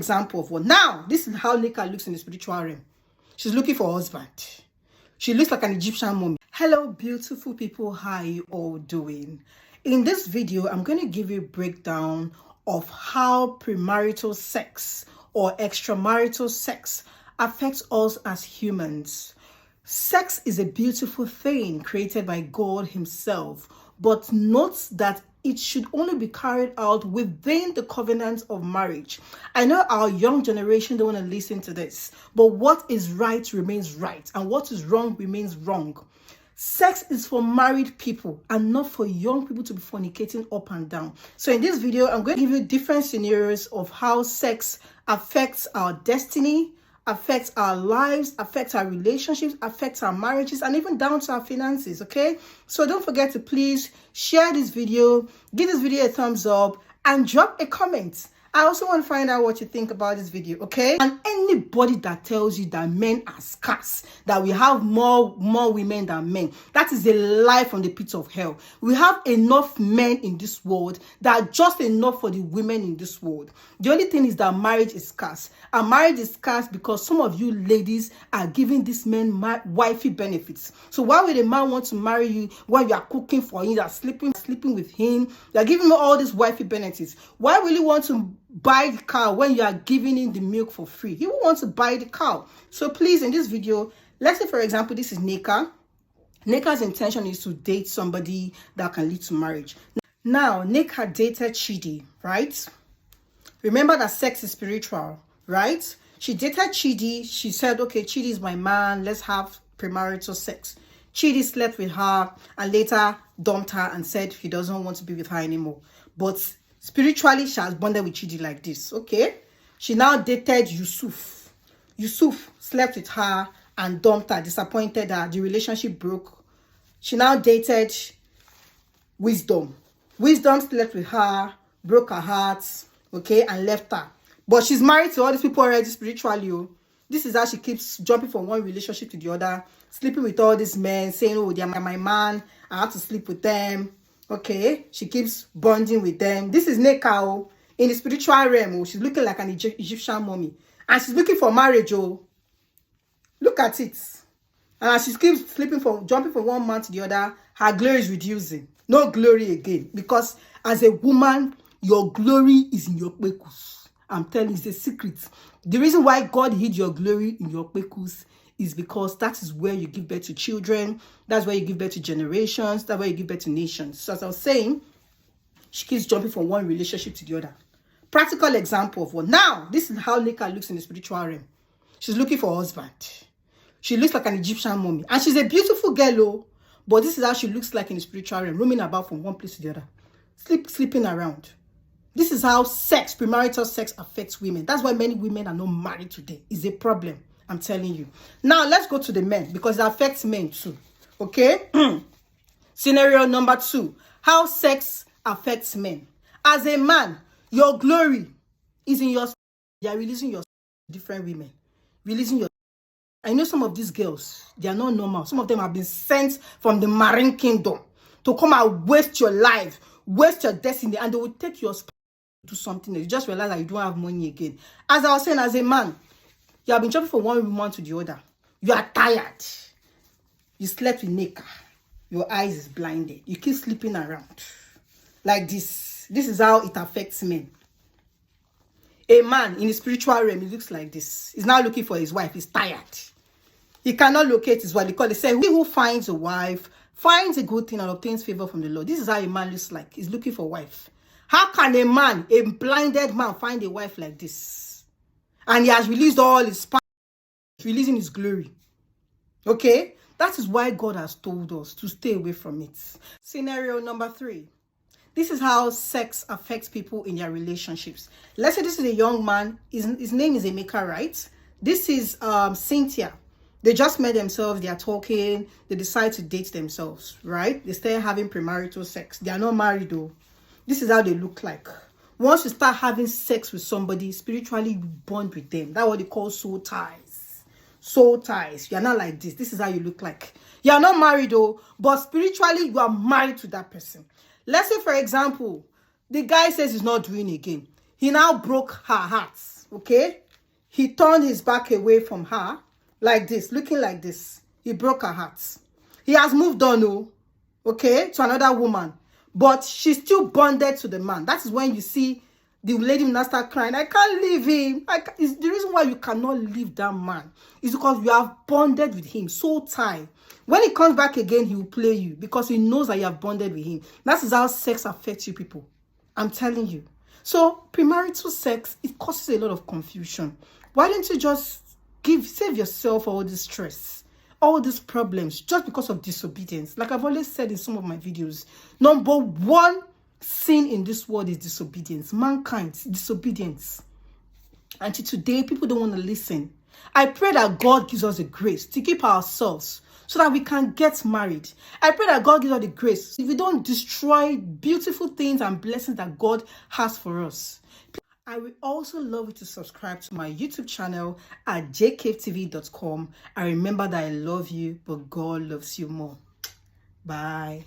example of one. Now, this is how Nneka looks in the spiritual realm. She's looking for a husband. She looks like an Egyptian mummy. Hello, beautiful people. How are you all doing? In this video, I'm going to give you a breakdown of how premarital sex or extramarital sex affects us as humans. Sex is a beautiful thing created by God himself, but note that it should only be carried out within the covenant of marriage. I know our young generation don't want to listen to this, but what is right remains right, and what is wrong remains wrong. Sex is for married people and not for young people to be fornicating up and down. So in this video, I'm going to give you different scenarios of how sex affects our destiny, affects our lives, affects our relationships, affects our marriages, and even down to our finances, okay? So don't forget to please share this video, give this video a thumbs up, and drop a comment. I also want to find out what you think about this video, okay? And anybody that tells you that men are scarce, that we have more women than men, that is a lie from the pit of hell. We have enough men in this world that are just enough for the women in this world. The only thing is that marriage is scarce. And marriage is scarce because some of you ladies are giving these men wifey benefits. So why would a man want to marry you when you are cooking for him, you are sleeping with him, you are giving him all these wifey benefits? Why will you want to buy the cow when you are giving him the milk for free? He will want to buy the cow. So please, in this video, let's say for example this is Nneka. Nneka's intention is to date somebody that can lead to marriage. Now Nneka dated Chidi, right? Remember that sex is spiritual, right? She dated Chidi. She said, okay, Chidi is my man, let's have premarital sex. Chidi slept with her and later dumped her and said he doesn't want to be with her anymore. But spiritually, she has bonded with Chidi like this, okay? She now dated Yusuf. Yusuf slept with her and dumped her, disappointed her. The relationship broke. She now dated Wisdom. Wisdom slept with her, broke her heart, okay, and left her. But she's married to all these people already spiritually. Oh. This is how she keeps jumping from one relationship to the other, sleeping with all these men, saying, oh, they're my man, I have to sleep with them. Okay, she keeps bonding with them. This is Nneka in the spiritual realm. Oh, she's looking like an Egyptian mummy. And she's looking for marriage. Oh, look at it. And she keeps jumping from one man to the other. Her glory is reducing. No glory again. Because as a woman, your glory is in your kpekus. I'm telling you, it's a secret. The reason why God hid your glory in your kpekus is because that is where you give birth to children. That's where you give birth to generations. That's where you give birth to nations. So as I was saying, she keeps jumping from one relationship to the other. Practical example of one. Now, this is how Nneka looks in the spiritual realm. She's looking for a husband. She looks like an Egyptian mummy. And she's a beautiful girl, oh, but this is how she looks like in the spiritual realm, roaming about from one place to the other. Sleeping around. This is how sex, premarital sex affects women. That's why many women are not married today. It's a problem. I'm telling you. Now, let's go to the men because it affects men too. Okay? Scenario number 2. How sex affects men. As a man, your glory is in your... You are releasing your different women. Releasing your... I know some of these girls, they are not normal. Some of them have been sent from the marine kingdom to come and waste your life, waste your destiny, and they will take your... do something else. You just realize that you don't have money again. As I was saying, as a man, you have been jumping from one woman to the other. You are tired. You slept with Nneka. Your eyes is blinded. You keep sleeping around. Like this. This is how it affects men. A man in the spiritual realm, he looks like this. He's now looking for his wife. He's tired. He cannot locate his wife. They say, he who finds a wife finds a good thing and obtains favor from the Lord. This is how a man looks like. He's looking for a wife. How can a man, a blinded man, find a wife like this? And he has released all his power, releasing his glory. Okay? That is why God has told us to stay away from it. Scenario number 3. This is how sex affects people in their relationships. Let's say this is a young man. His name is Emeka, right? This is Cynthia. They just met themselves. They are talking. They decide to date themselves, right? They start having premarital sex. They are not married though. This is how they look like. Once you start having sex with somebody, spiritually you bond with them. That's what they call soul ties. Soul ties. You are not like this. This is how you look like. You are not married though, but spiritually you are married to that person. Let's say, for example, the guy says he's not doing again. He now broke her heart. okay? He turned his back away from her like this, looking like this. He broke her heart. He has moved on, oh, okay, to another woman. But she's still bonded to the man. That is when you see the lady now start crying. I can't leave him. It's the reason why you cannot leave that man is because you have bonded with him so tight. When he comes back again, he will play you because he knows that you have bonded with him. That is how sex affects you people. I'm telling you. So premarital sex, it causes a lot of confusion. Why don't you just save yourself all this stress, all these problems, just because of disobedience? Like I've always said in some of my videos, number one sin in this world is disobedience. Mankind's disobedience. Until today, people don't want to listen. I pray that God gives us the grace to keep ourselves so that we can get married. I pray that God gives us the grace if we don't destroy beautiful things and blessings that God has for us. I will also love you to subscribe to my YouTube channel at jcavetv.com. And remember that I love you, but God loves you more. Bye.